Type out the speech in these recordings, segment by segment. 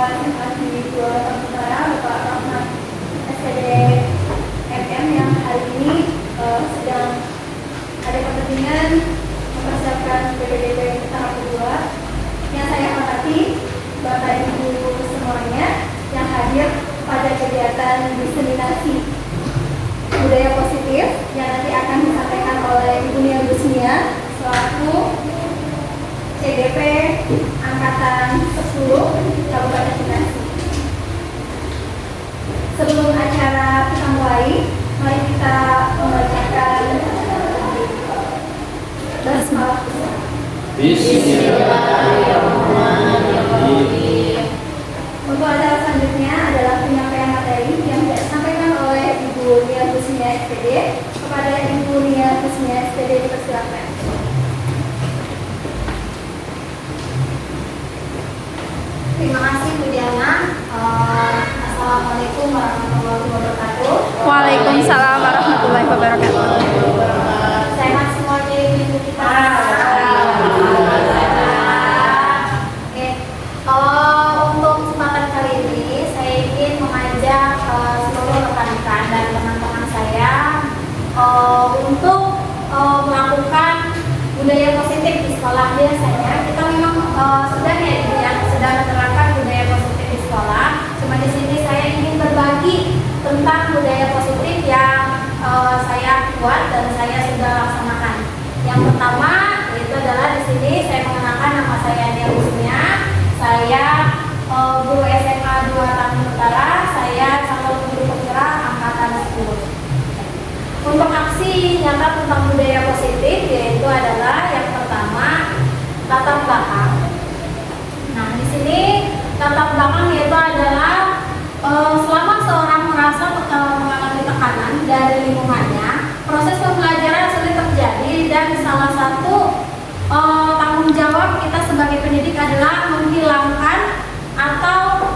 Simpati Dua Batang Utara, Bapak Rahmat SPD MM yang hari ini sedang ada kepentingan mempersiapkan PPDB tahap kedua. Yang saya hormati Bapak Ibu semuanya yang hadir pada kegiatan diseminasi budaya positif yang nanti akan disampaikan oleh Ibu Nia Gusnia selaku CDP Angkatan 10 Kabupaten Bekasi. Sebelum acara kita mulai, mari kita membacakan basmalah. Bismillahirrahmanirrahim. Untuk acara selanjutnya adalah penyampaian materi yang disampaikan oleh Ibu Nia Gusnia SPD. Kepada Ibu Nia Gusnia SPD dipersilakan. Terima kasih Bu Diana. Assalamualaikum warahmatullahi wabarakatuh. Waalaikumsalam warahmatullahi wabarakatuh. Sehat semuanya ibu kita. Oke. Untuk kesempatan kali ini saya ingin mengajak seluruh rekan-rekan dan teman-teman saya untuk melakukan budaya positif di sekolah. Biasanya kita memang sedang menerapkan budaya positif di sekolah. Cuma di sini saya ingin berbagi tentang budaya positif yang saya buat dan saya sudah laksanakan. Yang pertama itu adalah di sini saya mengenalkan nama saya Nia Gusnia. Saya guru SMA 2 Tanjung Utara. Saya calon guru penggerak angkatan 10. Untuk aksi nyata tentang budaya positif yaitu adalah yang pertama latar belakang. Nah, di sini latar belakang yaitu adalah selama seorang merasa mengalami tekanan dari lingkungannya, proses pembelajaran sulit terjadi dan salah satu tanggung jawab kita sebagai pendidik adalah menghilangkan atau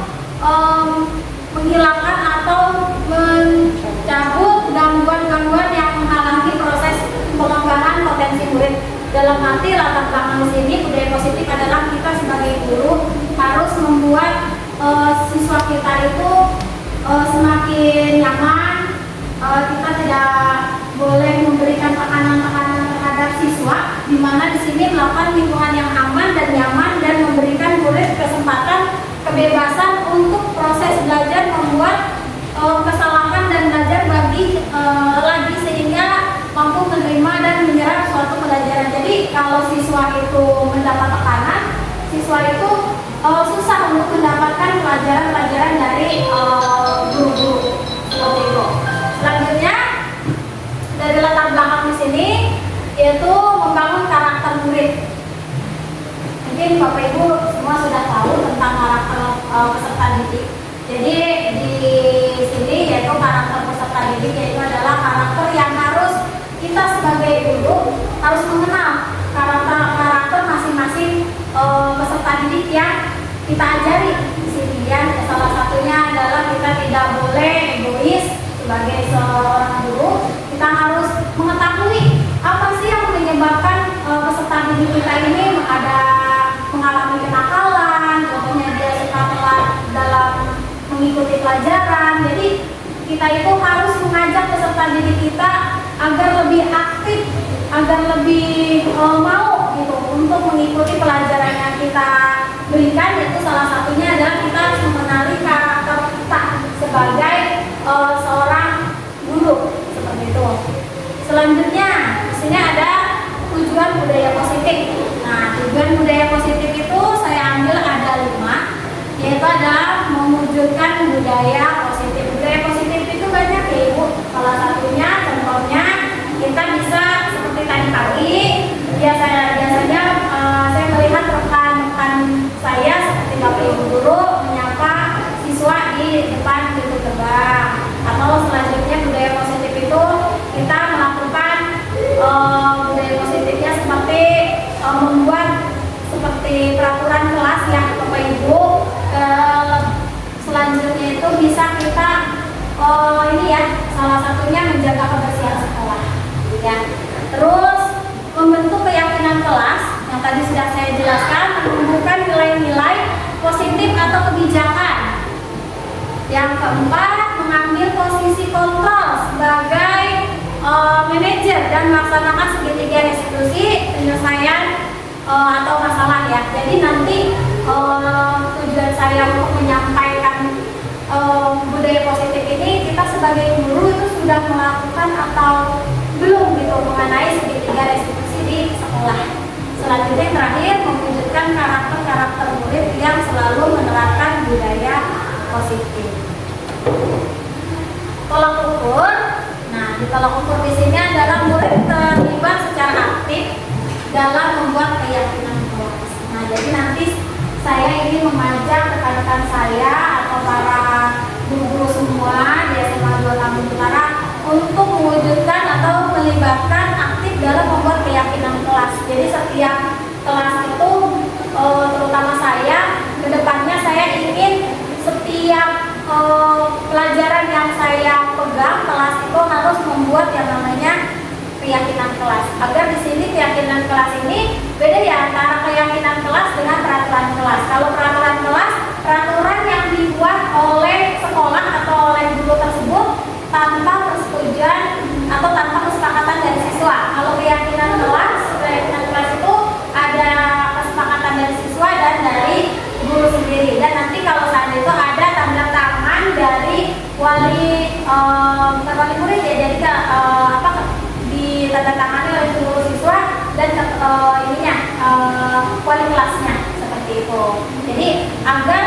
mencabut gangguan-gangguan yang menghalangi proses pengembangan potensi murid. Dalam arti latar belakang di sini budaya positif adalah kita sebagai guru harus membuat siswa kita itu semakin nyaman. Kita tidak boleh memberikan tekanan-tekanan terhadap siswa, di mana di sini melakukan lingkungan yang aman dan nyaman dan memberikan murid kesempatan kebebasan untuk proses belajar, membuat kesalahan dan belajar lagi sehingga mampu menerima dan menyerap suatu pelajaran. Jadi kalau siswa itu mendapat tekanan, siswa itu susah untuk mendapatkan pelajaran-pelajaran dari guru-guru seperti itu. Selanjutnya dari latar belakang di sini yaitu membangun karakter murid. Mungkin Bapak Ibu semua sudah tahu tentang karakter peserta didik. Jadi di sini yaitu karakter peserta didik yaitu adalah karakter yang harus kita sebagai guru harus mengenal karakter masing-masing peserta didik yang kita ajari di sini ya. Salah satunya adalah kita tidak boleh egois sebagai seorang guru. Kita harus mengetahui apa sih yang menyebabkan peserta didik kita ini mengalami kenakalan, contohnya dia suka telat dalam mengikuti pelajaran. Jadi kita itu harus mengajak peserta didik kita agar lebih aktif, agar lebih mau gitu untuk mengikuti pelajaran yang kita berikan. Yaitu salah satunya adalah kita harus mengenali karakter kita sebagai seorang guru seperti itu. Selanjutnya di sini ada tujuan budaya positif. Nah, tujuan budaya positif itu saya ambil ada 5, yaitu adalah mewujudkan budaya positif. Budaya positif itu banyak ya Ibu. Salah satunya contohnya kita bisa seperti tadi pagi biasanya saya melihat rekan-rekan saya seperti Bapak Ibu guru menyapa siswa di depan pintu gerbang. Atau selanjutnya budaya positif itu kita melakukan budaya positifnya seperti membuat seperti peraturan kelas yang Bapak Ibu. Selanjutnya itu bisa kita salah satunya menjaga kebersihan sekolah ya. Terus membentuk keyakinan kelas yang tadi sudah saya jelaskan, menumbuhkan nilai-nilai positif atau kebijakan Yang keempat, mengambil posisi kontrol sebagai manajer dan melaksanakan segitiga restitusi penyelesaian atau masalah ya. Jadi nanti tujuan saya untuk menyampaikan budaya positif ini, kita sebagai guru itu sudah melakukan atau belum gitu mengenai segitiga restitusi di sekolah. Selanjutnya yang terakhir, mewujudkan karakter murid yang selalu menerapkan budaya positif. Tolak ukur. Nah, di tolak ukur di sini adalah murid terlibat secara aktif dalam membuat keyakinan kelas. Nah, jadi nanti saya ingin mengajak rekan-rekan saya atau para guru semua di SMA 2 Tambun Utara untuk mewujudkan atau melibatkan aktif dalam membuat keyakinan kelas. Jadi setiap kelas itu, terutama saya, kedepannya saya ingin setiap pelajaran yang saya pegang kelas itu harus membuat yang namanya keyakinan kelas. Agar di sini keyakinan kelas ini beda ya antara keyakinan kelas dengan peraturan kelas. Kalau peraturan kelas, peraturan yang dibuat oleh sekolah atau oleh guru tersebut tanpa persetujuan atau tanpa kesepakatan dari siswa. Kalau keyakinan kelas itu ada kesepakatan dari siswa dan dari guru sendiri. Dan nanti kalau saat itu ada tanda tangan dari wali murid ya, jadi ditandatangani oleh guru siswa dan wali kelasnya seperti itu. Jadi agar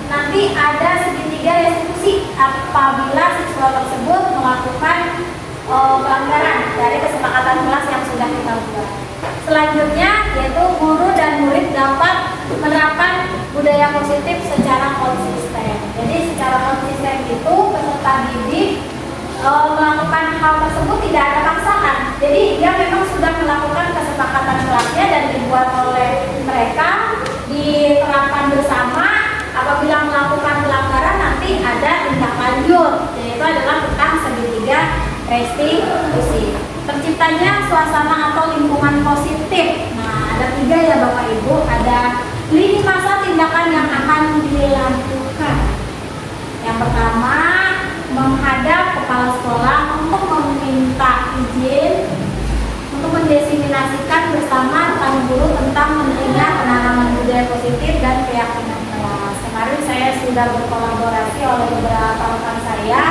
nanti ada segitiga restitusi apabila siswa tersebut melakukan pelanggaran dari kesepakatan kelas yang sudah kita buat. Selanjutnya yaitu guru dan murid dapat menerapkan budaya positif secara konsisten. Jadi secara konsisten itu peserta didik melakukan hal tersebut tidak ada paksaan. Jadi dia memang sudah melakukan kesepakatan kelasnya dan dibuat oleh mereka, diterapkan bersama. Apabila melakukan pelanggaran nanti ada tindak lanjut, yaitu adalah tentang segitiga restitusi. Terciptanya suasana atau lingkungan positif. Nah, ada 3 ya Bapak Ibu. Ada lini masa tindakan yang akan dilakukan. Yang pertama, menghadap kepala sekolah untuk meminta izin untuk mendesiminasikan bersama rekan guru tentang pentingnya penanaman budaya positif dan keyakinan kelas. Kemarin saya sudah berkolaborasi oleh beberapa rekan saya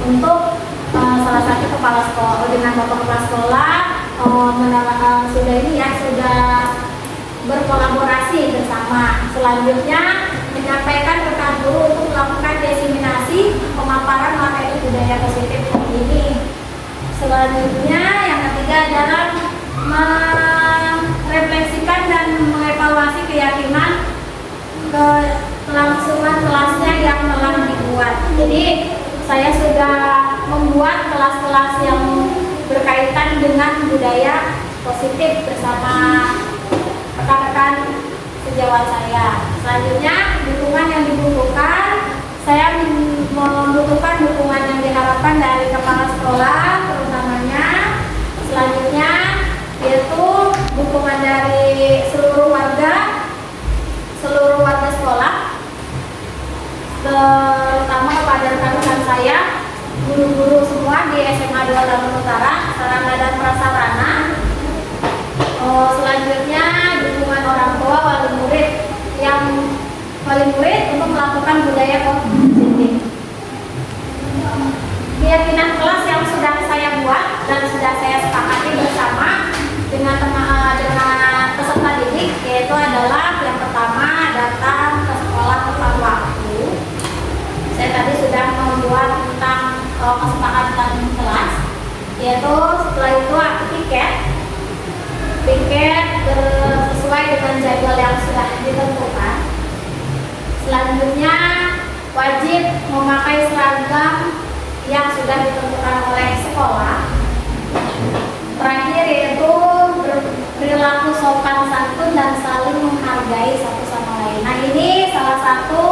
untuk salah satu kepala sekolah dengan bapak kepala sekolah sudah berkolaborasi bersama. Selanjutnya menyampaikan rekan guru untuk melakukan desiminasi pemaparan materi budaya positif ini. Selanjutnya yang ketiga adalah merefleksikan dan mengevaluasi keyakinan kelangsungan kelasnya yang telah dibuat. Jadi saya sudah membuat kelas-kelas yang berkaitan dengan budaya positif bersama rekan-rekan sejawat saya. Selanjutnya dukungan yang dibutuhkan, saya membutuhkan dukungan yang diharapkan dari kepala sekolah terutamanya. Selanjutnya yaitu dukungan dari seluruh warga sekolah, terutama kepada rekan-rekan saya, guru-guru semua di SMA 2 Tambun Utara, sarana dan prasarana. Selanjutnya dukungan orang tua, wali murid untuk melakukan budaya positif. Keyakinan kelas yang sudah saya buat dan sudah saya sepakati bersama dengan peserta didik, yaitu adalah yang pertama, datang ke sekolah tepat waktu. Saya tadi sudah membuat tentang kesepakatan kelas, yaitu setelah itu tiket sesuai dengan jadwal yang sudah ditentukan. Selanjutnya wajib memakai seragam yang sudah ditentukan oleh sekolah. Terakhir yaitu perilaku sopan santun dan saling menghargai satu sama lain. Nah, ini salah satu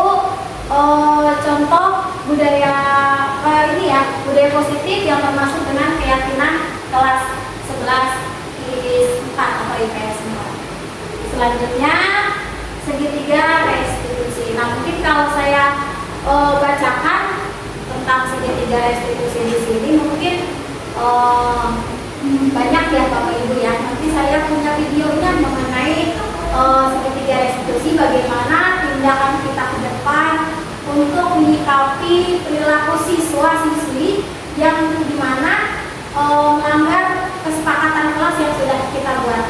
contoh budaya budaya positif yang termasuk dengan keyakinan kelas 11 IPS 4 atau IPS 4. Selanjutnya segitiga restitusi. Nah, mungkin kalau saya bacakan dari perilaku siswa-siswi yang dimana melanggar kesepakatan kelas yang sudah kita buat.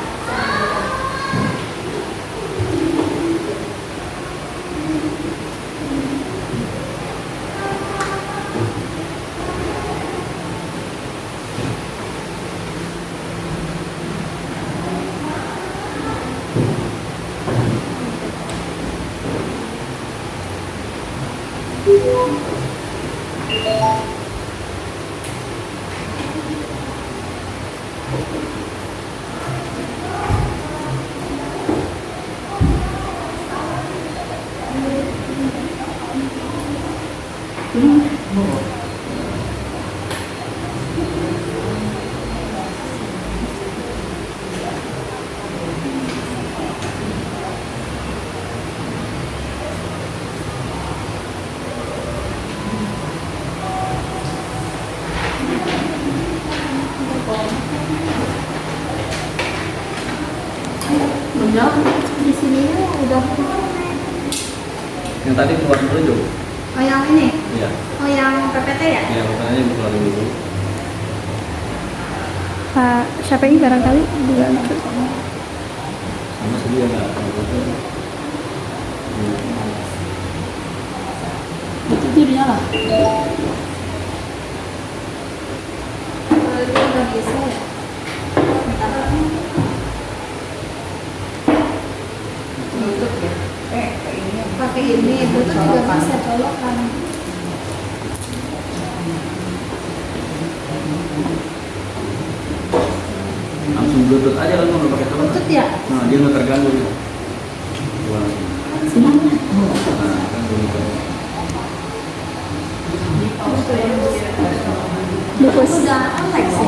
Benar. Di sini udah. Yang tadi keluar dulu Jo. Oh yang ini? Iya. Oh yang PPT ya? Iya, makanya keluar dulu. Pak siapa ini barangkali juga. Sama sendiri enggak. Itu dia lah. Dia udah bisa ya? Tutup ya? Pakai ini, itu juga bisa colokan. Langsung bluetooth aja kan kalau pakai telepon. Bluetooth ya? Nah, dia nggak terganggu gitu. Wah. Nah, kan begitu. Lupus. Udah online sih.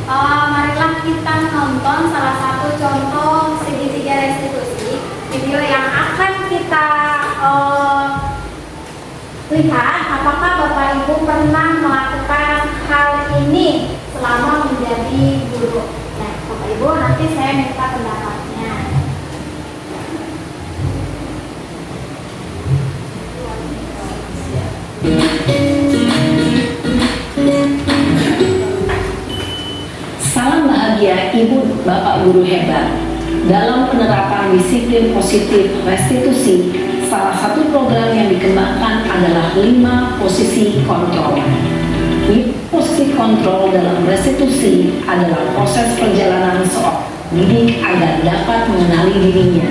Marilah kita nonton salah satu contoh segitiga restitusi. Video yang akan kita lihat apakah Bapak Ibu pernah melakukan hal ini selama menjadi guru. Nah, Bapak Ibu nanti saya minta pendapatnya. Salam bahagia Ibu Bapak Guru hebat. Dalam penerapan disiplin positif restitusi, salah satu program yang dikembangkan adalah 5 posisi kontrol. Posisi kontrol dalam restitusi adalah proses perjalanan seorang didik agar dapat mengenali dirinya.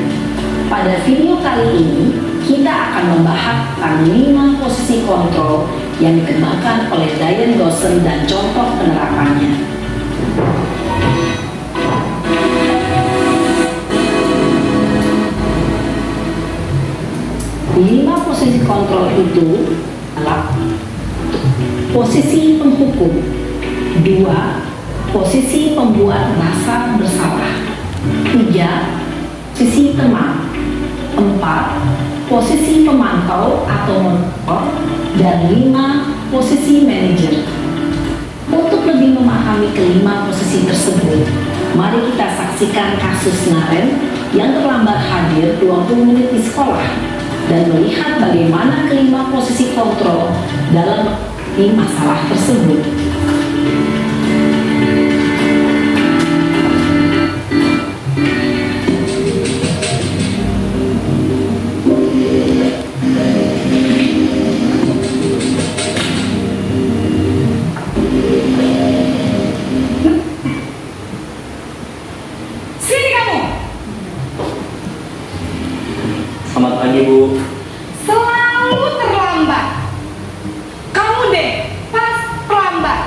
Pada video kali ini, kita akan membahas tentang 5 posisi kontrol yang dikembangkan oleh Diane Goshen dan contoh penerapannya. 5 posisi kontrol itu adalah posisi penghukum, 2 posisi pembuat rasa bersalah, 3 posisi teman, 4 posisi pemantau atau monitor, dan 5 posisi manajer. Untuk lebih memahami kelima posisi tersebut, mari kita saksikan kasus Naren yang terlambat hadir 20 menit di sekolah dan melihat bagaimana kelima posisi kontrol dalam masalah tersebut. Sini kamu. Selamat pagi Bu. Selalu terlambat. Kamu deh pas terlambat.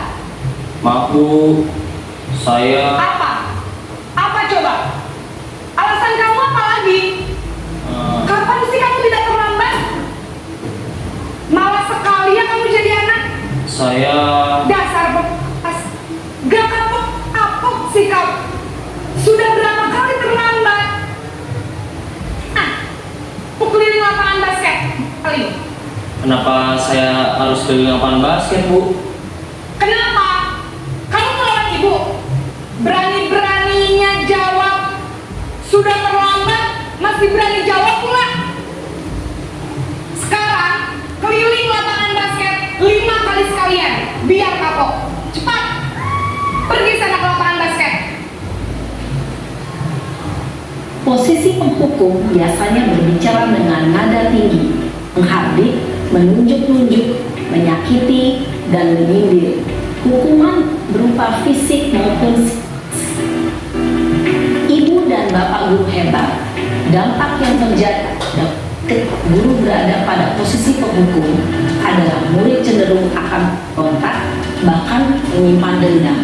Maaf Bu, saya Apa? Apa coba? Alasan kamu apa lagi? Kapan sih kamu tidak terlambat? Malas sekali ya kamu jadi anak. saya Dasar bekas. Gak kapok-kapok sih kamu. Sudah berapa kali terlambat? Mau keliling lapangan basket kali ini. kenapa saya harus keliling lapangan basket Bu? Kenapa? Kamu melawan ibu. Berani-beraninya jawab. Sudah terlambat, masih berani jawab pula. Sekarang keliling biar kapok. Cepat, pergi sana ke lapangan basket. Posisi penghukum biasanya berbicara dengan nada tinggi, menghardik, menunjuk-nunjuk, menyakiti, dan menyindir. Hukuman berupa fisik maupun ibu dan bapak guru hebat. Dampak yang terjadi ketika guru berada pada posisi penghukum adalah murid cenderung akan berontak, bahkan menyimpan dendam.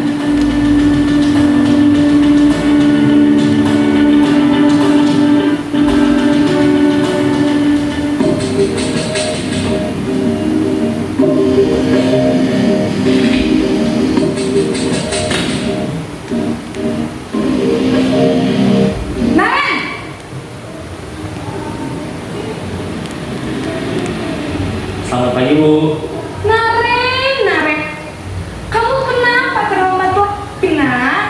Naren! Selamat pagi, Bu. Naren, kamu kenapa terlambat lagi, nak?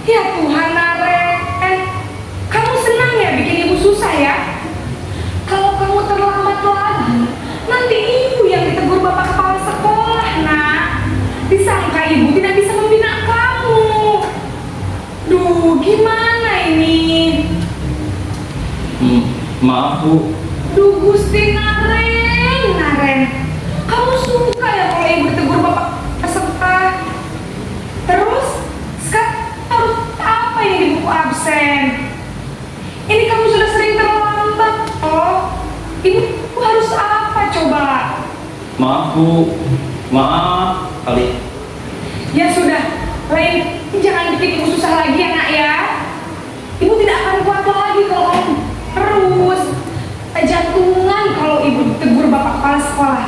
Ya Tuhan, Naren, kamu senang ya bikin ibu susah ya? Kalau kamu terlambat lagi, nanti ibu yang ditegur bapak kepala sekolah, nak. Disangka ibu tidak bisa membina kamu. Duh, gimana ini? Maaf, Bu. Duh, Gusti Naren, kamu suka ya kalau ibu tegur bapak peserta? Terus, sekarang harus apa ini di buku absen? Ini kamu sudah sering terlambat, oh. Ibu harus apa coba? Maaf, Bu. Maaf kali. Ya sudah, lain jangan bikin ibu susah lagi ya, nak ya. Ibu tidak akan kuat lagi kalau kamu terus jantungan kalau ibu ditegur bapak kepala sekolah.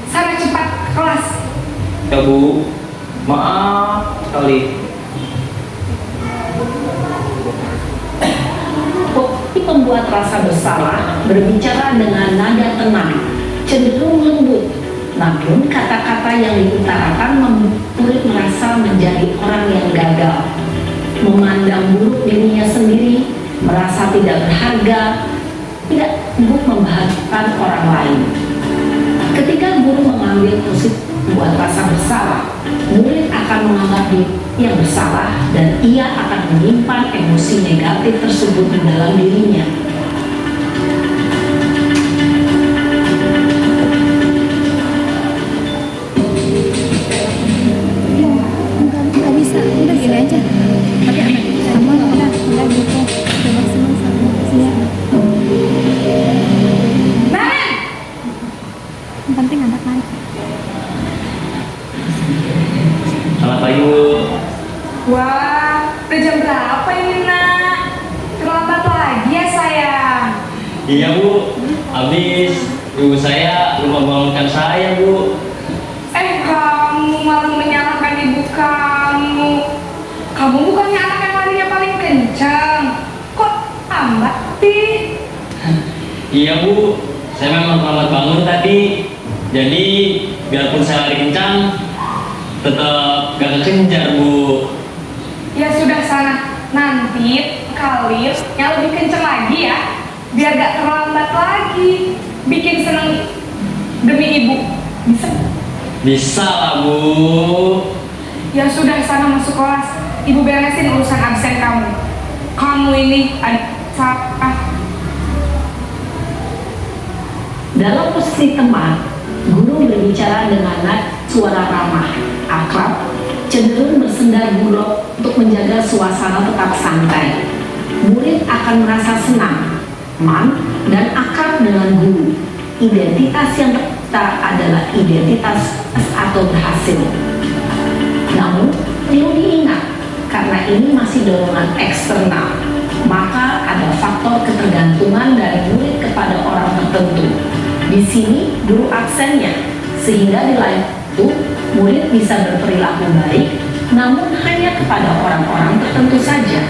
Sana cepat ke kelas. Ya, Bu. Maaf kali. Pembuat rasa bersalah berbicara dengan nada tenang, cenderung lembut. Namun kata-kata yang diutarakan membuat murid merasa menjadi orang yang gagal, memandang buruk dirinya sendiri, merasa tidak berharga, tidak sanggup membahagiakan orang lain. Ketika guru mengambil posisi membuat rasa bersalah, murid akan menganggap diri yang bersalah dan ia akan menyimpan emosi negatif tersebut di dalam dirinya. Nggak bisa, udah gini aja. Sama udah gitu. Coba sama siap. Naren! Yang penting anak naik. Selamat pagi, Bu. Wah, udah jam berapa ini, nak? Terlambat lagi ya, sayang. Iya, Bu. Habis ibu saya lupa bangunkan saya, Bu. Kamu malah menyalahkan ibu kamu. Kamu bukannya anak yang larinya paling kencang. Kok lambat sih? Iya, Bu. Saya memang terlambat bangun tadi. Jadi, biarpun saya lari kencang, tetap gak kekejar, Bu. Ya sudah sana. Nanti kali yang lebih kencang lagi ya. Biar gak terlambat lagi. Bikin seneng demi ibu. Bisa? Bisa lah, Bu. Ya sudah sana masuk kelas. Ibu beresin urusan absen kamu. Kamu ini ada salah. Dalam posisi teman, guru berbicara dengan suara ramah, akrab, cenderung bersendar gurau untuk menjaga suasana tetap santai. Murid akan merasa senang, aman, dan akrab dengan guru. Identitas yang tercipta adalah identitas atau berhasil. Namun, perlu diingat, karena ini masih dorongan eksternal, maka ada faktor ketergantungan dari murid kepada orang tertentu. Di sini guru absennya, sehingga di lain itu murid bisa berperilaku baik, namun hanya kepada orang-orang tertentu saja.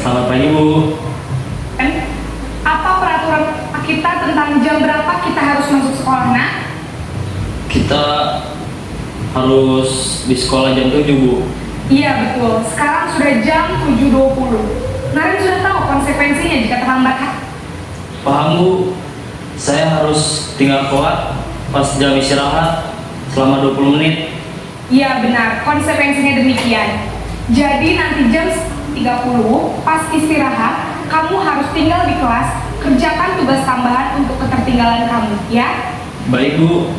Selamat pagi, Bu. harus di sekolah jam 7 Bu. Iya betul, sekarang sudah jam 7.20. Naren sudah tahu konsekuensinya jika terlambat. Paham Bu, saya harus tinggal keluar pas jam istirahat selama 20 menit. Iya benar, konsekuensinya demikian. Jadi nanti jam 30 pas istirahat, kamu harus tinggal di kelas, kerjakan tugas tambahan untuk ketertinggalan kamu, ya? Baik Bu.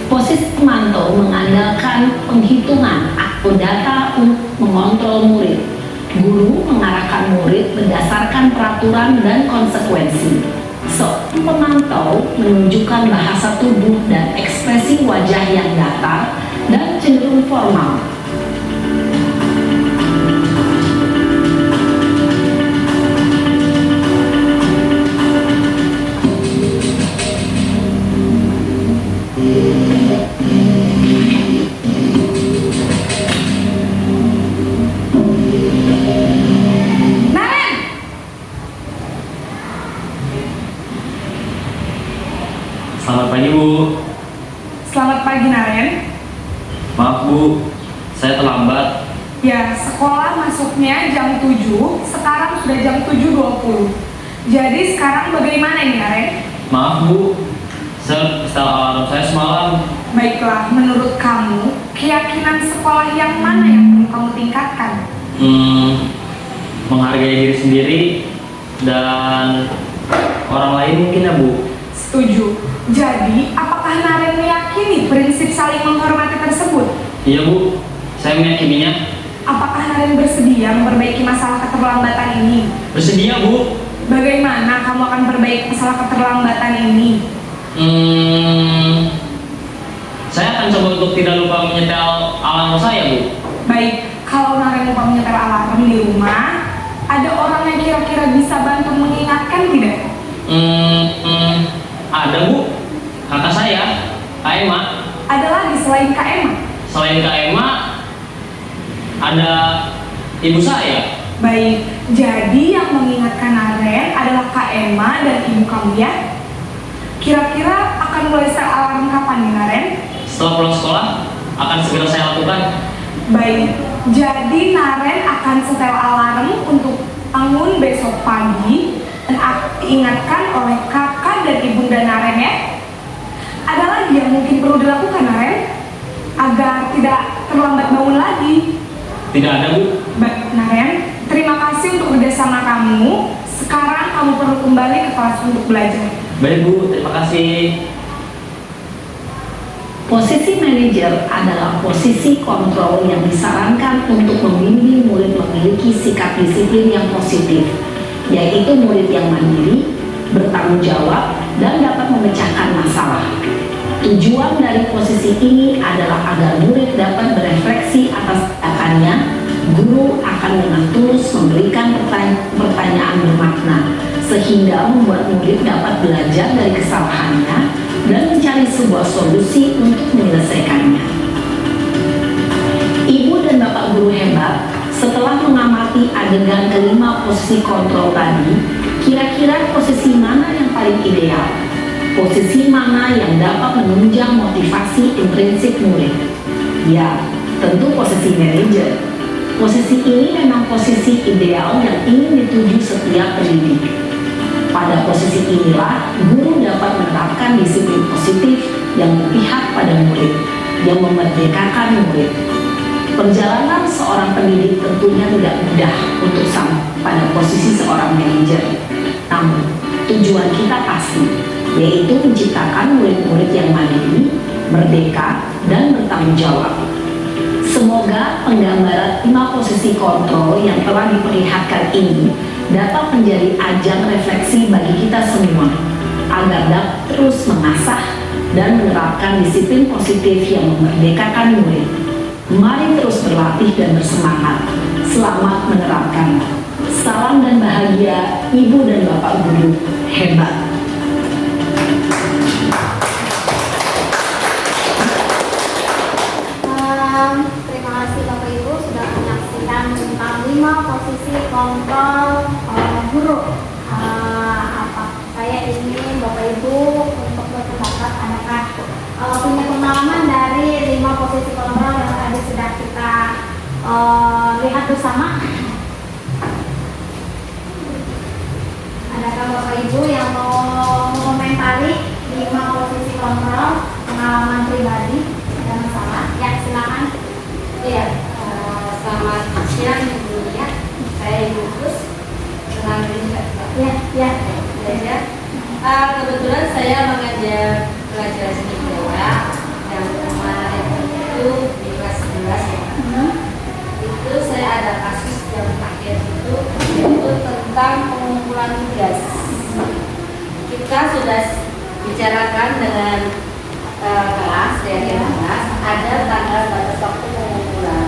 Posisi pemantau mengandalkan penghitungan atau data untuk mengontrol murid. Guru mengarahkan murid berdasarkan peraturan dan konsekuensi. Seorang pemantau menunjukkan bahasa tubuh dan ekspresi wajah yang datar dan cenderung formal. Naren! Selamat pagi Bu. Selamat pagi Naren. Maaf Bu, saya terlambat. Ya, sekolah masuknya jam 7, sekarang sudah jam 7.20. Jadi sekarang bagaimana ini Naren? Maaf Bu, saya setel alarm saya semalam. Baiklah, menurut kamu, keyakinan sekolah yang mana yang perlu kamu tingkatkan? Menghargai diri sendiri dan orang lain mungkin ya Bu. Setuju. Jadi, apakah Naren meyakini prinsip saling menghormati tersebut? Iya Bu, saya meyakininya. Apakah Naren bersedia memperbaiki masalah keterlambatan ini? Bersedia Bu. Bagaimana kamu akan perbaiki masalah keterlambatan ini? Saya akan coba untuk tidak lupa menyetel alarm saya Bu. Baik, kalau Naren lupa menyetel alarm di rumah, ada orang yang kira-kira bisa bantu mengingatkan tidak? Ada Bu, kakak saya, Kak Emma. Ada lagi selain Kak Emma? Selain Kak Emma, ada ibu saya. Baik, jadi yang mengingatkan Naren adalah Kak Emma dan ibu kamu ya? Kira-kira akan mulai setel alarm kapan nih Naren? Setelah pulang sekolah, akan segera saya lakukan. Baik, jadi Naren akan setel alarm untuk bangun besok pagi dan diingatkan oleh kakak dan ibunda Naren ya. Ada lagi yang mungkin perlu dilakukan Naren agar tidak terlambat bangun lagi? Tidak ada Bu. Baik Naren, terima kasih untuk kerjasama kamu. Sekarang kamu perlu kembali ke kelas untuk belajar. Baik Bu, terima kasih. Posisi manajer adalah posisi kontrol yang disarankan untuk membimbing murid memiliki sikap disiplin yang positif, yaitu murid yang mandiri, bertanggung jawab, dan dapat memecahkan masalah. Tujuan dari posisi ini adalah agar murid dapat berefleksi atas tindakannya. Guru akan dengan tulus memberikan pertanyaan bermakna, sehingga membuat murid dapat belajar dari kesalahannya dan mencari sebuah solusi untuk menyelesaikannya. Ibu dan Bapak guru hebat, setelah mengamati adegan kelima posisi kontrol tadi, kira-kira posisi mana yang paling ideal? Posisi mana yang dapat menunjang motivasi intrinsik murid? Ya, tentu posisi manajer. Posisi ini memang posisi ideal yang ingin dituju setiap pendidik. Pada posisi inilah, guru dapat menerapkan disiplin positif yang berpihak pada murid, yang memerdekakan murid. Perjalanan seorang pendidik tentunya tidak mudah untuk sampai pada posisi seorang manajer. Namun, tujuan kita pasti, yaitu menciptakan murid-murid yang mandiri, merdeka, dan bertanggung jawab. Semoga penggambaran 5 posisi kontrol yang telah diperlihatkan ini dapat menjadi ajang refleksi bagi kita semua agar dapat terus mengasah dan menerapkan disiplin positif yang memerdekakan murid. Mari terus berlatih dan bersemangat. Selamat menerapkan. Salam dan bahagia Ibu dan Bapak guru hebat. Terima kasih Bapak Ibu sudah menyaksikan tentang 5 posisi kontrol guru. Apa saya ingin Bapak Ibu untuk berpendapat, adakah pengalaman dari 5 posisi kontrol yang tadi sudah kita lihat bersama. Adakah Bapak Ibu yang mau mengomentari 5 posisi kontrol pengalaman pribadi? Ada masalah? Ya, silakan. Iya, selamat siang Ibu ya. Saya Ibu Kus. Senang juga. Ya. Kebetulan saya mengajar pelajaran seni budaya yang kemarin itu di kelas 11 ya. Itu saya ada kasus yang terakhir itu tentang pengumpulan tugas. Kita sudah bicarakan dengan kelas, ada tanggal batas waktu pengumpulan.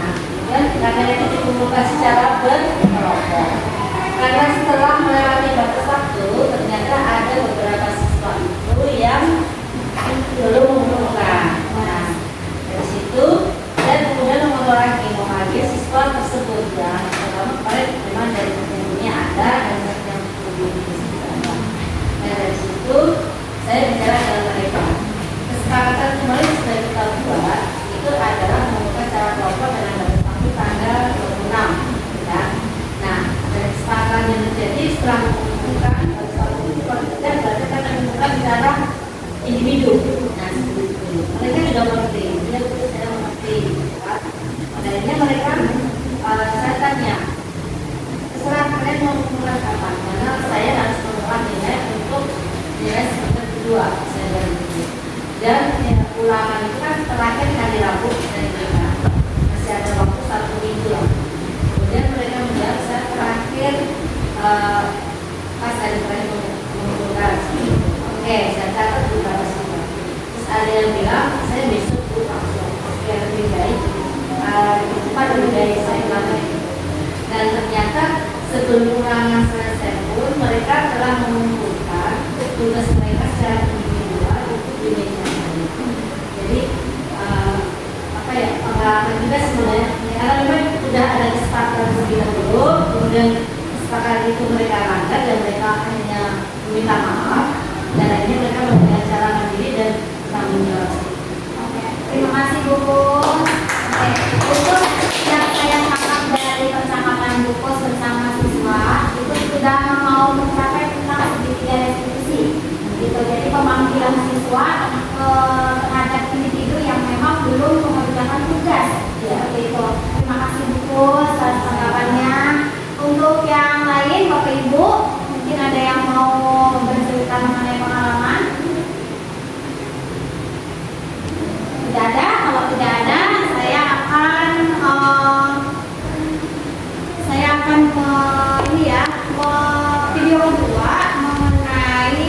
Nah, kemudian karena itu dikumpulkan secara berkelompok. Karena setelah melewati batas waktu, ternyata ada beberapa siswa itu yang belum mengumpulkan. Nah, dari situ saya kemudian memanggil siswa tersebut yang pertama kemarin memang dari pengunjungnya ada dan yang belum ada. Nah, dari situ saya bicara dengan mereka. Kesepakatan kemarin sudah kita buat itu adalah membuka cara kelompok dengan batas waktu tanggal 26 ya. Nah, dari kesepakatan yang terjadi setelah mengumpulkan batas waktu itu dan berarti kita akan mengumpulkan secara individu. Nah, mereka juga mengerti, saya mengerti. Akhirnya mereka saya tanya, terserah kalian mau mengumpulkan kapan? Karena saya harus mengumpulkan nilai untuk nilai semester kedua saya bilang gitu. Dan ulangan itu kan terakhir hari Rabu dari mereka masih ada waktu 1 minggu lah. Kemudian mereka bilang saya terakhir pas hari terakhir mengumpulkan. Oke, saya catat beberapa siswa. Terus ada yang bilang saya besok langsung. Oke, lebih baik cepat lebih baik saya bilang gitu. Dan ternyata sebelum ulangan selesai pun mereka telah mengumpulkan tugas mereka secara individual itu di meja. Jadi pengalaman juga sebenarnya karena memang sudah ada kesepakatan lebih dahulu, kemudian kesepakatan itu mereka langgar dan mereka hanya meminta maaf dan akhirnya mereka mempunyai cara mandiri dan tanggung jawab. Oke, terima kasih Bu Kus. Oke, untuk yang saya tangkap dari percakapan Bu Kus bersama siswa itu sudah mau mencapai tentang segitiga restitusi. Gitu. Jadi pemanggilan siswa terhadap individu yang memang belum mengerjakan tugas. Seperti itu. Terima kasih Bu Kus atas tanggapannya. Untuk yang lain Bapak Ibu, mungkin ada yang mau bercerita mengenai pengalaman? Tidak ada. Kalau tidak ada, saya akan video kedua mengenai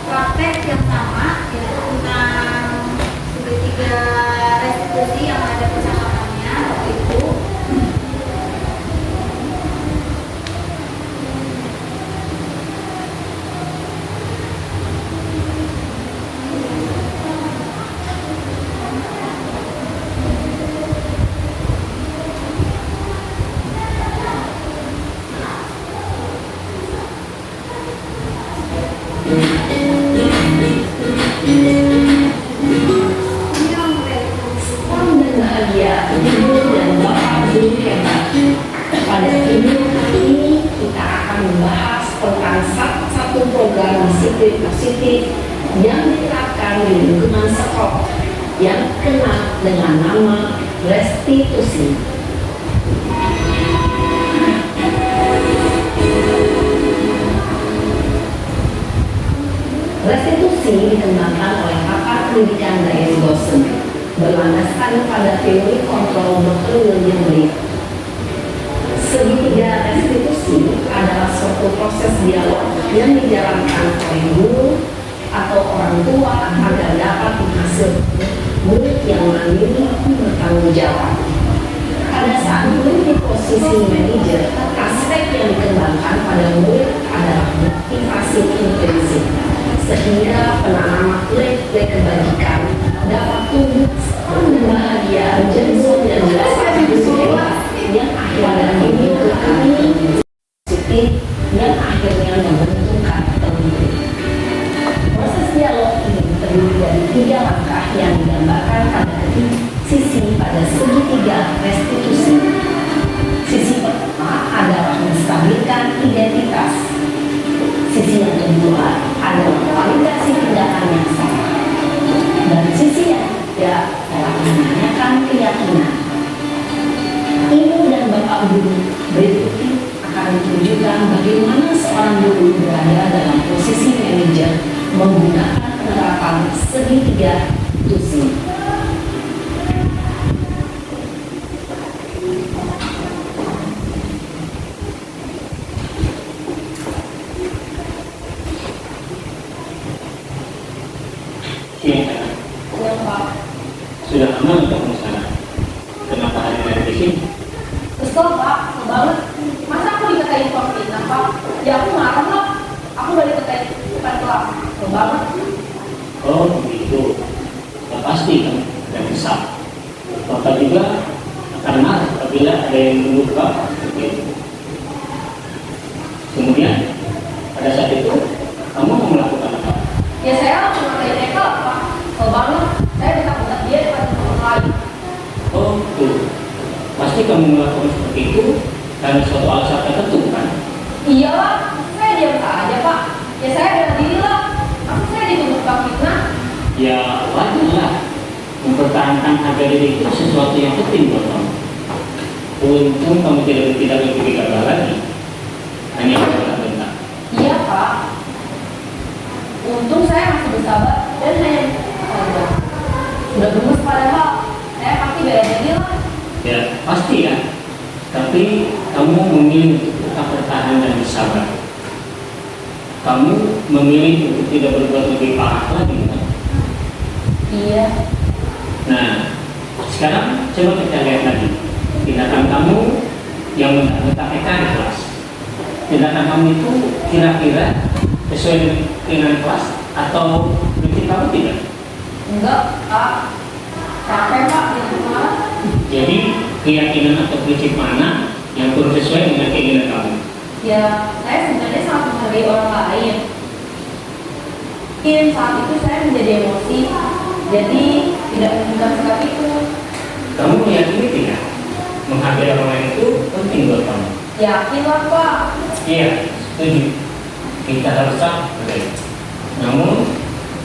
praktek yang sama, yaitu tentang segitiga restitusi yang ada percakapannya, Bapak Ibu. Salam dan bahagia Ibu dan Bapak Guru hebat. Pada video kali ini kita akan membahas tentang satu program disiplin positif yang diterapkan di lingkungan sekolah yang dikenal dengan nama restitusi. Restitusi dikembangkan oleh pakar pendidikan Diane Goshen berlandaskan pada teori kontrol Dr. William Lee. Segitiga restitusi adalah suatu proses dialog yang dijalankan oleh guru atau orang tua agar dapat menghasilkan murid yang mandiri bertanggung jawab. Pada saat murid di posisi manajer, aspek yang dikembangkan pada murid adalah motivasi intensif, sehingga penanaman nilai kebajikan dapat tumbuh dan bahagia menjadi solidaritas yang akhirnya menimbulkan positif yang akhirnya membentukkan pemimpin. terdiri dari 3 langkah yang digambarkan pada sisi pada segitiga restitusi. Sisi pertama adalah menstabilkan identitas. Sisi yang kedua adalah validasi tindakan yang salah. Dan sisi yang ketiga adalah menanyakan keyakinan. Ibu dan bapak guru berikut ini akan menunjukkan bagaimana seorang guru berada dalam posisi manajer menggunakan penerapan segitiga tusi. Siang, Pak. Sudah lama untuk ke sana. Kenapa hari-hari di sini? Kesel Pak, kesel banget. Masa aku dikatain pimpinan Pak? Ya aku marah lah. Aku balik ke depan kelas. Kesel banget. Oh begitu. Ya pasti kan, dan kesal. Bapak juga akan marah apabila ada yang menuduh Bapak seperti itu. Kemudian pada saat itu kamu mau melakukan apa? Ya saya langsung ngatain Eka Pak. Kesel banget. Saya bisa buat dia depan teman lain. Oh betul. Pasti kamu melakukan seperti itu karena suatu alasan tertentu kan? Iya lah, saya diam saja Pak. Ya saya bela diri lah. Masa saya dituduh Pak fitnah? Ya wajar lah. Mempertahankan harga diri itu sesuatu yang penting buat kamu. Untung kamu tidak lebih gagal lagi. Hanya bentar. Iya Pak. Untung saya masih bersabar dan hanya udah gemes padahal saya pasti bela diri lah. Ya pasti ya. Tapi kamu memilih untuk tetap bertahan dan bersabar. Kamu memilih untuk tidak berbuat lebih parah lagi kan? Iya. Nah, sekarang coba kita lihat lagi tindakan kamu yang mentah-mentah PK di kelas. Tindakan kamu itu kira-kira sesuai dengan kelas atau prinsip kamu tidak? Enggak Pak. Capek Pak di rumah. Jadi keyakinan atau prinsip mana yang kurang sesuai dengan keinginan kamu? Ya saya sebenarnya sangat menghargai orang lain. Mungkin saat itu saya menjadi emosi. Jadi tidak menunjukkan sikap itu. Kamu meyakini tidak? Menghargai orang lain itu penting buat kamu? Yakin lah Pak. Iya, setuju. Kita harus berbeda. Namun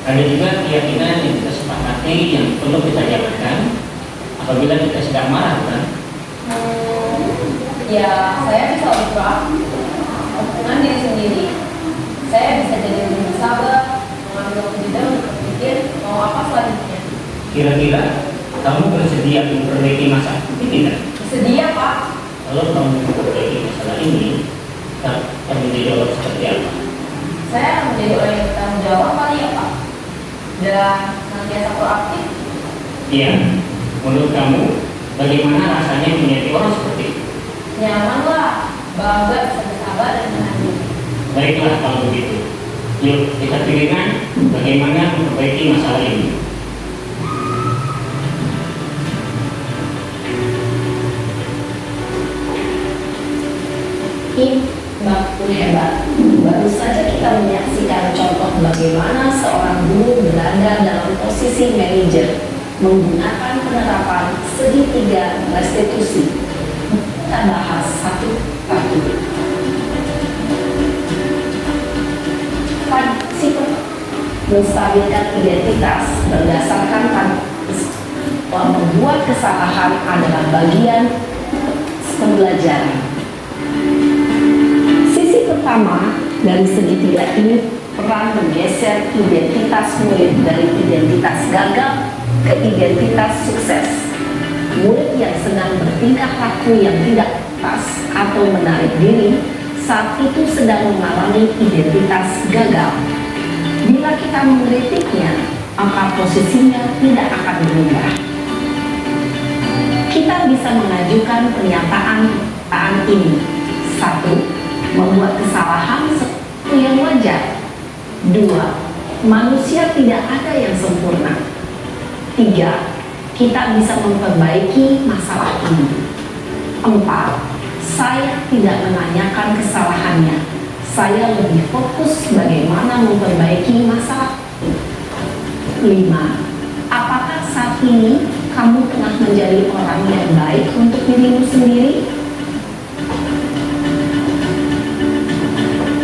ada juga keyakinan yang kita sepakati yang perlu kita jalankan apabila kita sedang marah kan? Ya saya bisa ubah hubungan diri sendiri. Saya bisa jadi lebih sabar, mengambil waktu jeda untuk berpikir mau apa selanjutnya. Kira-kira kamu bersedia memperbaiki masalah ini tidak? Sedia Pak. Kalau kamu memperbaiki masalah ini, akan menjadi orang seperti apa? Saya akan menjadi orang yang bertanggung jawab kali ya Pak. Dan senantiasa proaktif. Iya. Menurut kamu, bagaimana rasanya menjadi orang seperti itu? Nyaman lah, bangga bisa bersabar dan menanti. Baiklah kalau begitu. Yuk kita pikirkan bagaimana memperbaiki masalah ini. Baku hebat. Baru saja kita menyaksikan contoh bagaimana seorang guru berada dalam posisi manajer menggunakan penerapan segitiga restitusi. Kita bahas satu persatu. Sifat menstabilkan identitas berdasarkan bahwa membuat kesalahan adalah bagian pembelajaran. Sisi pertama dari segitiga ini peran menggeser identitas murid dari identitas gagal ke identitas sukses. Murid yang sedang bertingkah laku yang tidak pas atau menarik diri saat itu sedang mengalami identitas gagal. Bila kita mengkritiknya, maka posisinya tidak akan berubah. Kita bisa mengajukan pernyataan ini. 1. Membuat kesalahan sesuatu yang wajar. 2. Manusia tidak ada yang sempurna. 3. Kita bisa memperbaiki masalah ini. 4. Saya tidak menanyakan kesalahannya. Saya lebih fokus bagaimana memperbaiki masalah ini. 5. Apakah saat ini kamu telah menjadi orang yang baik untuk dirimu sendiri?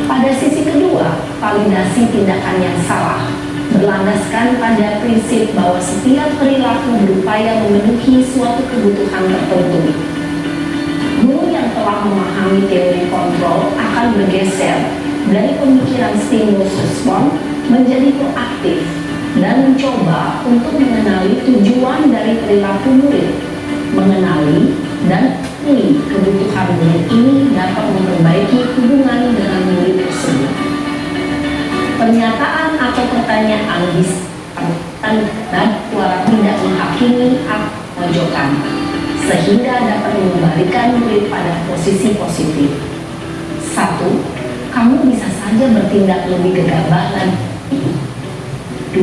Pada sisi kedua, validasi tindakan yang salah berlandaskan pada prinsip bahwa setiap perilaku berupaya memenuhi suatu kebutuhan tertentu. Guru yang telah memahami teori kontrol akan bergeser dari pemikiran stimulus respon menjadi proaktif dan mencoba untuk mengenali tujuan dari perilaku murid. Mengenali dan mengenali kebutuhan murid ini dapat memperbaiki hubungan dengan murid tersebut. Pernyataan atau pertanyaan dan suara tidak menghakimi atau memojokkan, sehingga dapat mengembalikan murid pada posisi positif. 1. Kamu bisa saja bertindak lebih gegabah dan 2.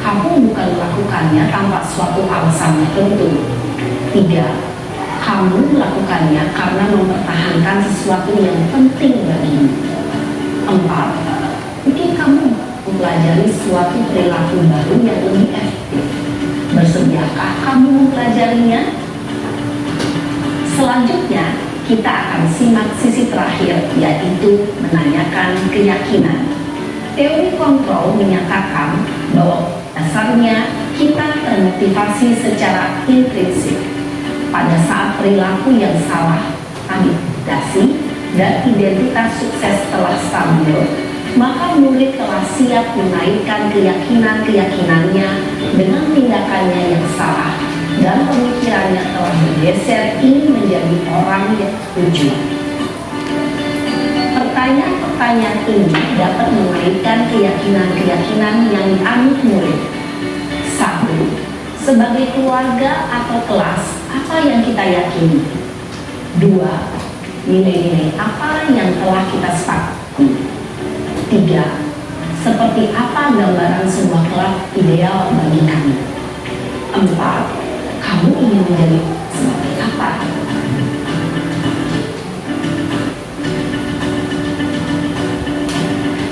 Kamu bukan melakukannya tanpa suatu alasan tertentu. 3. Kamu melakukannya karena mempertahankan sesuatu yang penting bagimu. 4. Mungkin kamu mempelajari suatu perilaku baru yang lebih efektif. Bersediakah kamu mempelajarinya? Selanjutnya, kita akan simak sisi terakhir, yaitu menanyakan keyakinan. Teori kontrol menyatakan bahwa dasarnya kita termotivasi secara intrinsik. Pada saat perilaku yang salah, validasi, dan identitas sukses telah stabil, maka murid telah siap menaikkan keyakinan-keyakinannya dengan tindakannya yang salah, dan pemikirannya telah bergeser ingin menjadi orang yang setuju. Pertanyaan-pertanyaan ini dapat menaikkan keyakinan-keyakinan yang dianut murid. 1. Sebagai keluarga atau kelas, apa yang kita yakini? 2. Nilai-nilai apa yang telah kita sepakati? 3. Seperti apa gambaran sebuah kelas ideal bagi kamu? 4. Kamu ingin menjadi seperti apa?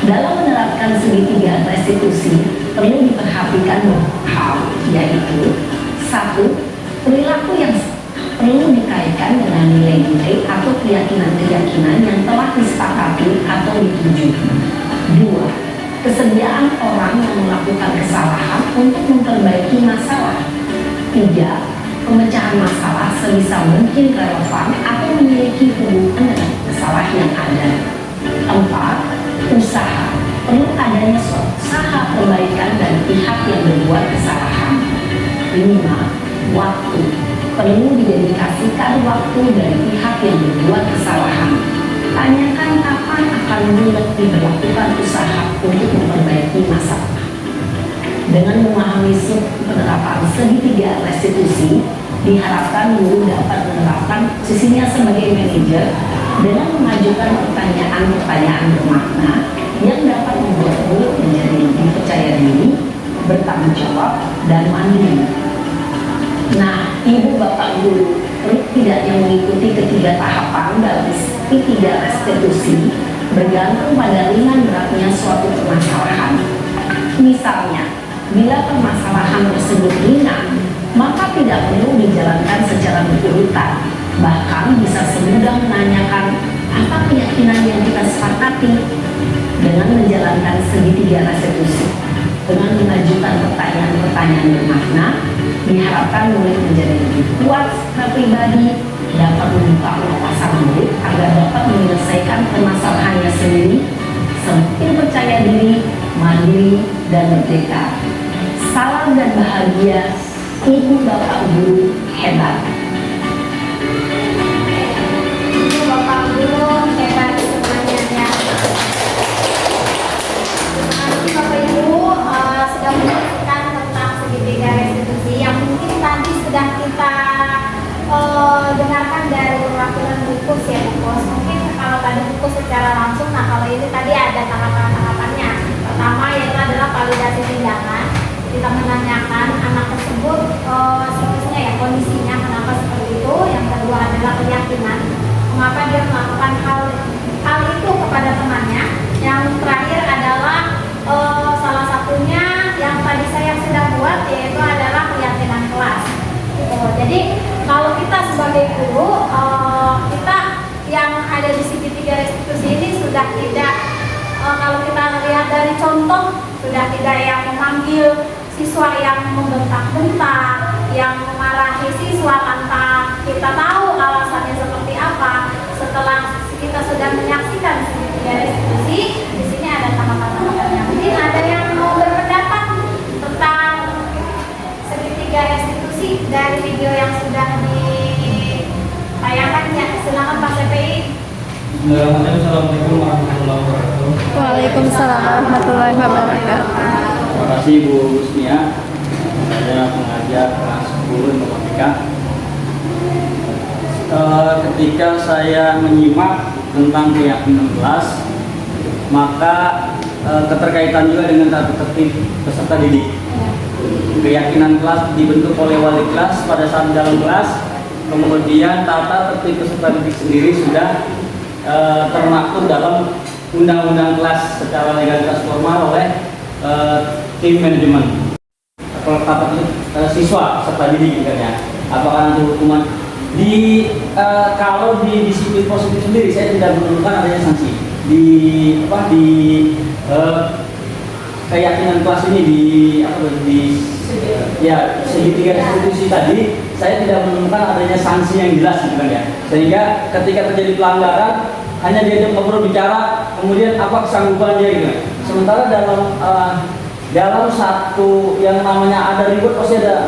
Dalam menerapkan segitiga restitusi, perlu diperhatikan beberapa hal, yaitu 1. Perilaku yang perlu dikaitkan dengan nilai-nilai atau keyakinan-keyakinan yang telah disepakati atau dituju. 2. Kesediaan orang yang melakukan kesalahan untuk memperbaiki masalah. 3. Pemecahan masalah sebisa mungkin relevan atau memiliki hubungan dengan masalah yang ada. 4. Usaha. Perlu adanya suatu usaha perbaikan dari pihak yang berbuat kesalahan. 5. Waktu. Perlu didedikasikan waktu dari pihak yang berbuat kesalahan. Tanyakan kapan akan mulai diberlakukan usaha untuk memperbaiki masalah. Dengan memahami penerapan segitiga restitusi, diharapkan guru dapat menerapkan posisinya sebagai manajer dengan mengajukan pertanyaan-pertanyaan bermakna yang dapat membuat guru menjadi lebih percaya diri, bertanggung jawab, dan mandiri. Nah, ibu bapak guru, tidaknya mengikuti ketiga tahapan dalam segitiga restitusi bergantung pada ringan beratnya suatu permasalahan. Misalnya, bila permasalahan tersebut ringan, maka tidak perlu dijalankan secara berurutan. Bahkan bisa semudah menanyakan apa keyakinan yang kita sepakati. Dengan menjalankan segitiga restitusi, dengan mengajukan pertanyaan-pertanyaan bermakna, diharapkan murid menjadi lebih kuat secara pribadi, dapat membuka wawasan murid agar dapat menyelesaikan permasalahannya sendiri, semakin percaya diri, mandiri, dan merdeka. Salam dan bahagia, ibu bapak guru hebat. Ibu bapak guru hebat semuanya ya. Bapak Ibu sudah menjelaskan tentang segitiga restitusi yang mungkin tadi sudah kita dengarkan dari perwakilan bukus ya bukus. Mungkin kalau tadi bukus secara langsung, nah kalau ini tadi ada tahapan-tahapannya. Pertama yaitu adalah validasi tindakan. Kita menanyakan anak tersebut seterusnya ya kondisinya kenapa seperti itu. Yang kedua adalah keyakinan, mengapa dia melakukan hal itu kepada temannya. Yang terakhir adalah salah satunya yang tadi saya kalau kita lihat dari contoh, sudah tidak yang memanggil siswa yang membentak-bentak, yang memarahi siswa tanpa kita tahu alasannya seperti apa. Setelah kita sudah menyaksikan segitiga restitusi, di sini ada tanda-tanda. Mungkin ada yang mau berpendapat tentang segitiga restitusi dari video yang sudah ditayangkan ya. Silakan Pak CPI. Assalamualaikum warahmatullahi wabarakatuh. Waalaikumsalam warahmatullahi wabarakatuh. Terima kasih Bu Gusnia. Saya pengajar kelas 10 Informatika. Ketika saya menyimak tentang keyakinan kelas, maka keterkaitan juga dengan tata tertib peserta didik. Keyakinan kelas dibentuk oleh wali kelas pada saat dalam kelas, kemudian tata tertib peserta didik sendiri sudah termaktub dalam undang-undang kelas secara legalitas formal oleh tim manajemen atau tata tertib siswa peserta didik kan ya. Apakah nanti hukuman kalau di disiplin positif sendiri saya tidak menemukan adanya sanksi di keyakinan kelas ini segitiga restitusi tadi saya tidak menemukan adanya sanksi yang jelas gitu kan ya, sehingga ketika terjadi pelanggaran hanya diajak ngobrol bicara kemudian apa kesanggupannya gitu. Sementara dalam satu yang namanya ada reward pasti ada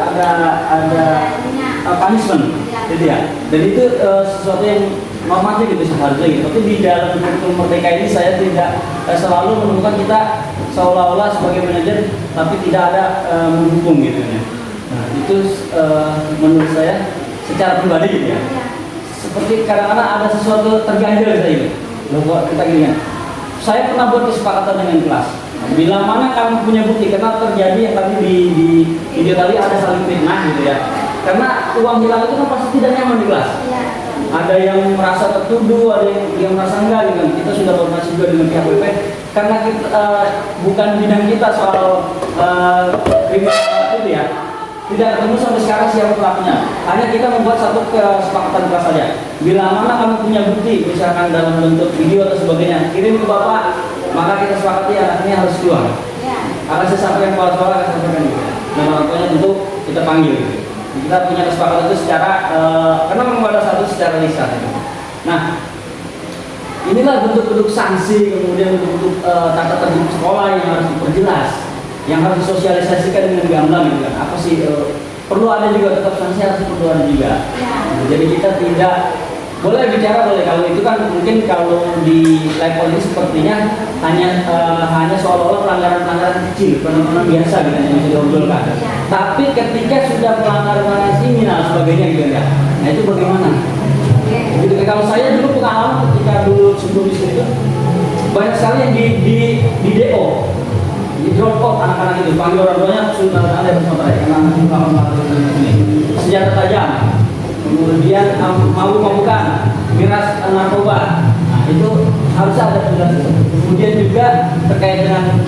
punishment gitu ya, dan itu sesuatu yang normatif gitu seharusnya gitu. Tapi di dalam kurikulum Merdeka ini saya tidak selalu menemukan kita seolah-olah sebagai manajer tapi tidak ada mendukung gitu ya. Nah itu menurut saya secara pribadi gitu ya, seperti kadang-kadang ada sesuatu terganjal saya gitu. Loh kok kita gini kan, saya pernah buat kesepakatan dengan kelas, bila mana kamu punya bukti, karena terjadi yang tadi di video tadi ada saling fitnah gitu ya. Karena uang hilang itu kan pasti tidak nyaman di kelas. Ada yang merasa tertuduh, ada yang merasa enggak gitu. Kita sudah koordinasi juga dengan pihak BP, karena kita, bukan bidang kita soal kriminal itu ya. Tidak ketemu sampai sekarang siapa pelakunya. Hanya kita membuat satu kesepakatan kelas saja. Bila mana kamu punya bukti, misalkan dalam bentuk video atau sebagainya, kirim ke Bapak, maka kita sepakati anak ini harus keluar. Akan saya sampaikan kepala sekolah, akan saya sampaikan juga. Dan orang tuanya tentu kita panggil. Kita punya kesepakatan itu secara karena memang ada satu secara lisan. Nah, inilah bentuk-bentuk sanksi, kemudian bentuk-bentuk tata tertib sekolah yang harus diperjelas, yang harus disosialisasikan dengan gamblang gitu kan. Apa sih perlu ada juga, tetap sanksi harus perlu ada juga. Jadi kita tidak boleh bicara, boleh kalau itu kan mungkin kalau di level ini sepertinya hanya seolah-olah pelanggaran-pelanggaran kecil, pelanggaran biasa gitu yang bisa diobrolkan. Tapi ketika sudah pelanggaran kriminal sebagainya gitu ya, nah itu bagaimana? Gitu. Kalau saya dulu pengalaman ketika dulu sebelum itu banyak sekali yang di DO, di drop out anak-anak itu, panggil orang tuanya sudah ada bersama mereka, anak-anak ini senjata tajam, kemudian mabuk-mabukan, miras narkoba. Nah itu harus ada penjelasan. Kemudian juga terkait dengan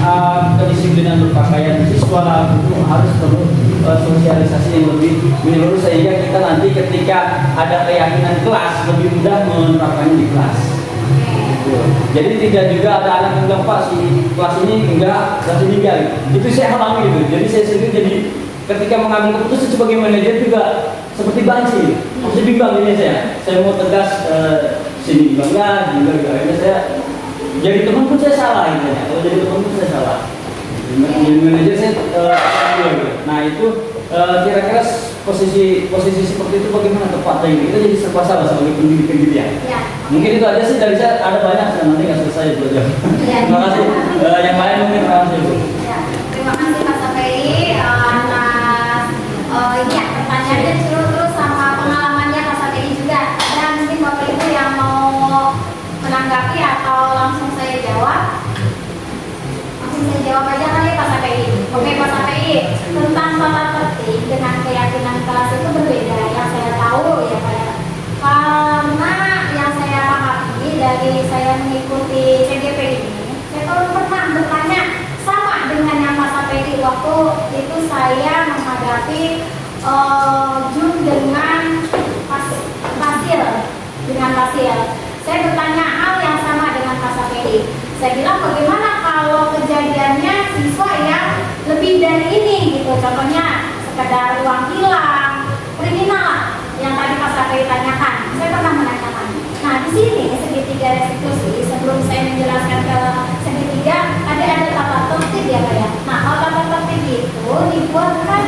kedisiplinan berpakaian siswa itu harus perlu sosialisasi yang lebih menyeluruh, sehingga kita nanti ketika ada keyakinan kelas lebih mudah menerapkannya di kelas. Jadi tidak juga ada anak yang bilang, Pak, si kelas ini enggak, kelas ini enggak. Itu saya alami gitu. Jadi saya sendiri jadi ketika mengambil keputusan sebagai manajer juga seperti banci, masih bimbang ini saya mau tegas sini bimbang juga akhirnya saya jadi teman pun saya salah gitu ya. Kalau jadi teman pun saya salah. Jadi manajer saya nah itu kira-kira posisi seperti itu bagaimana tepatnya ini? Kita jadi serba salah sebagai pendidik gitu ya. Mungkin itu aja sih dari saya, ada banyak nanti nggak selesai 2 jam. Terima kasih. Yang lain mungkin terima kasih. Terima kasih Pak Sapei atas pertanyaannya terus sama pengalamannya Pak Sapei juga. Dan mungkin Bapak Ibu yang mau menanggapi atau langsung saya jawab. Langsung saya jawab aja kali Pak Sapei. Oke Pak Sapei, tentang tata tertib dengan keyakinan kelas itu berbeda. Yang saya tahu ya Pak ya. Karena yang saya pahami dari saya mengikuti CGP ini, saya pernah bertanya sama dengan yang Pak Sapedi waktu itu saya menghadapi Jun dengan pasir. Saya bertanya hal yang sama dengan Pak Sapedi. Saya bilang bagaimana kalau kejadiannya siswa yang lebih dari ini gitu, contohnya sekedar uang hilang, kriminal yang tadi Pak Sakai tanyakan. Saya pernah menanyakan. Nah di sini segitiga restitusi, sebelum saya menjelaskan ke segitiga, ada tata tertib ya Pak ya. Nah kalau tata tertib itu dibuatkan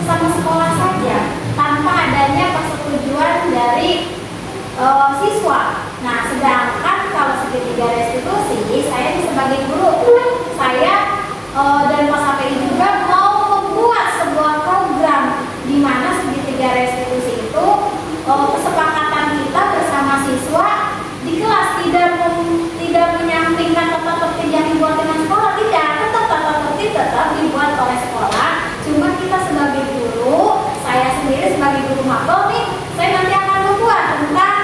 sama sekolah saja tanpa adanya persetujuan dari siswa. Nah sedangkan kalau segitiga restitusi, saya sebagai guru, saya dan Pak Sakai juga mau membuat sebuah program di mana segitiga restitusi itu kesepakatan kita bersama siswa di kelas, tidak menyampingkan tata tertib yang dibuat dengan sekolah, tidak, tetap tata tertib tetap dibuat oleh sekolah. Cuma kita sebagai guru, saya sendiri sebagai guru mapel nih, saya nanti akan membuat tentang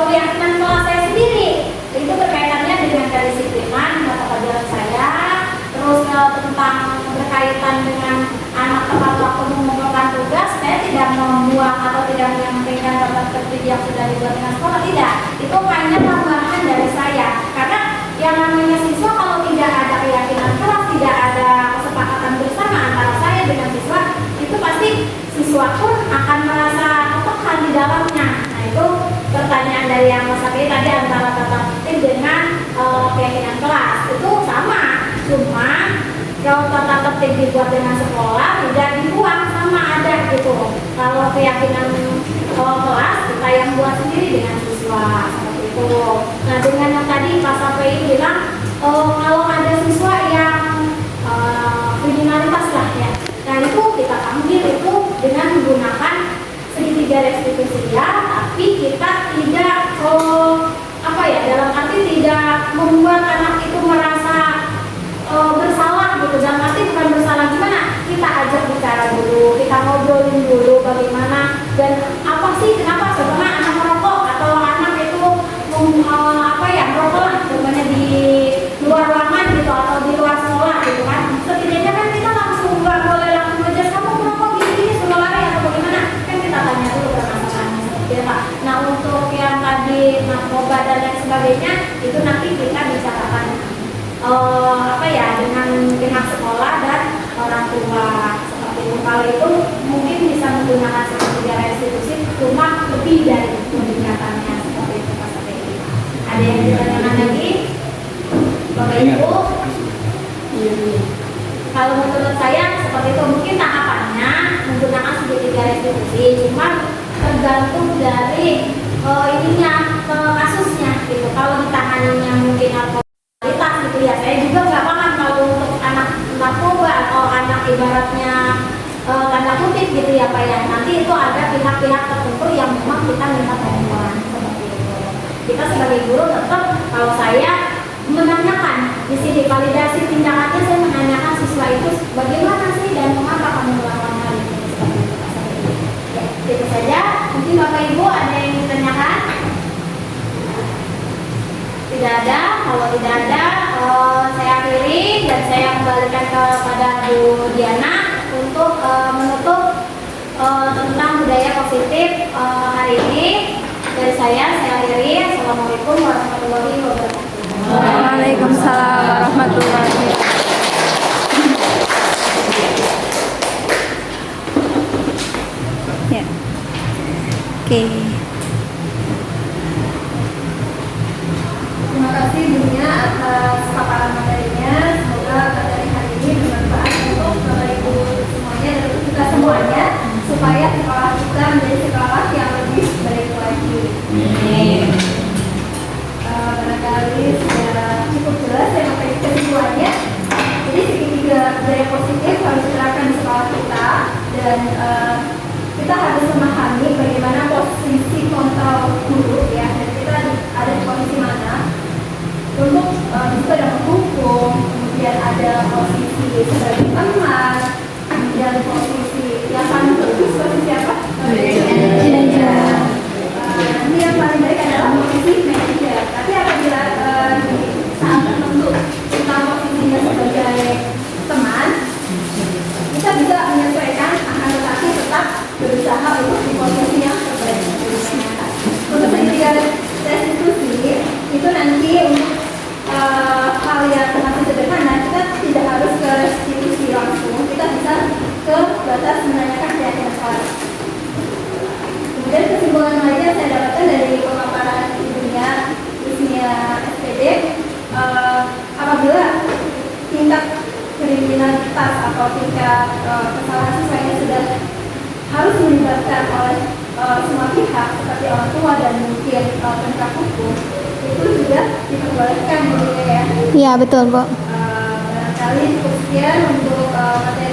keyakinan kelas saya sendiri. Itu berkaitannya dengan kedisiplinan mata pelajaran saya, terus tentang berkaitan dengan anak tepat waktu mengumpulkan tugas. Saya tidak membuang atau tidak menyampaikan tata tertib yang sudah dibuat dengan sekolah, tidak. Itu hanya tambahan dari saya, karena yang namanya siswa kalau tidak ada keyakinan kelas, tidak ada kesepakatan bersama antara saya dengan siswa, itu pasti siswa pun akan merasa tertekan di dalamnya. Nah itu pertanyaan dari yang Mas Sakai tadi, antara tata tertib dengan keyakinan kelas itu sama, cuma kalau tata tertib dibuat dengan sekolah tidak dibuang, sama ada gitu. Kalau keyakinan kelas kita yang buat sendiri dengan siswa seperti itu. Nah dengan yang tadi Pak Sakai bilang kalau ada siswa yang kriminalitas lah ya, nah itu kita panggil itu dengan menggunakan segitiga restitusi ya, tapi kita tidak dalam arti tidak membuat anak itu merasa bersalah gitu. Dalam arti bukan bersalah gimana, kita ajak bicara dulu, kita ngobrolin dulu bagaimana dan apa sih kenapa sebenarnya anak merokok atau anak itu merokok lah sebenarnya di luar ruangan gitu atau di luar sekolah gitu kan. Setidaknya kan kita langsung nggak boleh langsung ngejudge kamu merokok gini sudah lari atau bagaimana, kan kita tanya dulu permasalahannya seperti apa. Nah untuk yang tadi narkoba dan lain sebagainya itu nanti kita bicarakan dengan pihak sekolah dan orang tua seperti itu. Kalau itu mungkin bisa menggunakan segitiga restitusi, cuma lebih dari pendekatannya seperti itu Pak Sakai. Ada yang ditanyakan lagi Bapak Ibu? Kalau menurut saya seperti itu, mungkin tahapannya menggunakan segitiga restitusi, cuma tergantung dari kasusnya gitu. Kalau ditanganinya mungkin narkoba gitu ya, saya juga nggak paham kalau untuk anak narkoba atau anak ibaratnya tanda kutip gitu ya Pak ya. Nanti itu ada pihak-pihak tertentu yang memang kita minta bantuan seperti itu. Kita sebagai guru tetap, kalau saya menanyakan di sini validasi tindakannya, saya menanyakan siswa itu bagaimana sih dan mengapa kamu melakukan hal ini seperti itu Pak Sakai. Ya, itu saja. Mungkin Bapak Ibu ada yang ditanyakan? Tidak ada. Kalau tidak ada, saya akhiri dan saya kembalikan kepada Bu Diana untuk menutup tentang budaya positif hari ini. Dari saya akhiri. Assalamualaikum warahmatullahi wabarakatuh. Waalaikumsalam warahmatullahi wabarakatuh. Ya. Oke. Terima kasih Bunya atas paparan materinya. Semoga materi hari ini bermanfaat untuk Bapak Ibu semuanya dan untuk kita semuanya, supaya sekolah kita menjadi sekolah yang lebih baik lagi. Barangkali sudah cukup jelas saya memberi kesimpulannya. Jadi segitiga budaya positif harus diterapkan di sekolah kita, dan kita harus memahami bagaimana posisi kontrol guru ya, dan kita ada di posisi mana. Untuk juga ada hukum, kemudian ada posisi sebagai teman, kemudian posisi yang paling bagus posisi apa? Manajer. Nanti yang paling baik adalah posisi manajer. Tapi apabila di saat tertentu kita posisinya sebagai teman, kita bisa menyesuaikan, akan tetapi tetap berusaha untuk di posisi yang terbaik. Untuk segitiga restitusi itu nanti untuk hal yang masih sederhana, kita tidak harus ke restitusi langsung, kita bisa ke batas menanyakan keyakinan kelas. Kemudian kesimpulan lain yang saya dapatkan dari pemaparan ibunya SPD, apabila tingkat kriminalitas atau tingkat kesalahan siswanya sudah harus melibatkan oleh semua pihak seperti orang tua dan mungkin penegak hukum, itu juga diperbolehkan gitu ya. Iya betul, Bu. Barangkali cukup sekian untuk materi